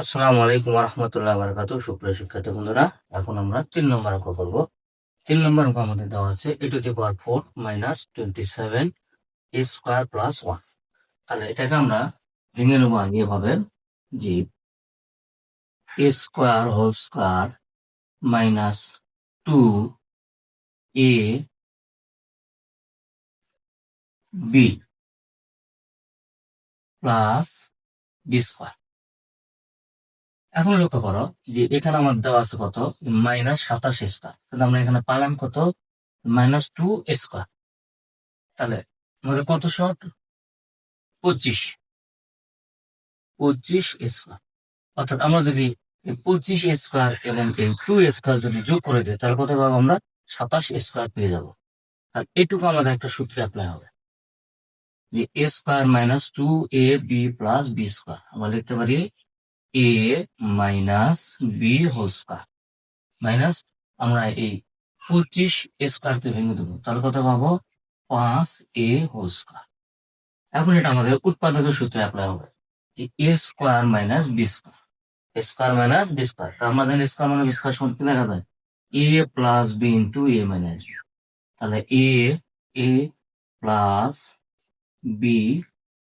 আসসালামু আলাইকুম রহমতুল্লাহ বারাকাতু। সুপ্রিয় শিক্ষার্থী বন্ধুরা, এখন আমরা 3 নম্বর অঙ্ক করব। 3 নম্বর অঙ্ক আমাদের দেওয়া আছে a⁴ - 27 a স্কয়ার প্লাস 1। তাহলে এটাকে আমরা ভেঙে নেবো আগে এভাবে যে a square whole square minus 2 a b plus b square. এখন লক্ষ্য করো যে এখানে আমার দেওয়া আছে কত, -27 স্কয়ার, কিন্তু আমরা এখানে পালাম কত, -2 স্কয়ার। তাহলে আমাদের কত শর্ট, 25 স্কয়ার। অর্থাৎ আমরা যদি 25 স্কয়ার এবং এই 2 স্কয়ার যদি যোগ করে দিই, তাহলে কত পাবো আমরা, 27 স্কয়ার পেয়ে যাব। আর এটুকু আমাদের একটা সূত্র অ্যাপ্লাই হবে যে a square minus 2ab plus b square. আমরা লিখতে পারি a minus b whole square minus, আমরা এই 25 স্কয়ারকে ভেঙে দেবো, তাহলে কত পাবো, 5a হোল স্কয়ার। এখন এটা আমাদের উৎপাদকের সূত্রে অ্যাপ্লাই হবে যে a square minus b square, square minus b square. তো আমাদের স্কয়ার মাইনাস বি স্কয়ার সমান কি লেখা যায়, এ প্লাস বি ইন্টু এ মাইনাস বি। তাহলে এ প্লাস বি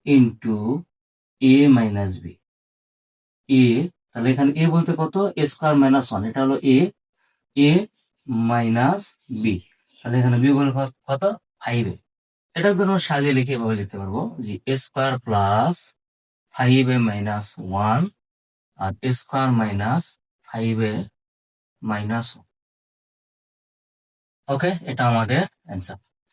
ইন্টু এ মাইনাস বি। এ, তাহলে এখানে এ বলতে কত, এ স্কয়ার মাইনাস 1, এটা হলো এ মাইনাস বি। তাহলে এখানে বি বলতে কত, 5a। এটা তো আমরা সাজিয়ে লিখে এভাবে লিখতে পারবো যে এ স্কয়ার প্লাস 5a মাইনাস 1 আর এ স্কয়ার মাইনাস 5a মাইনাস। ওকে, এটা আমাদের অ্যান্সার।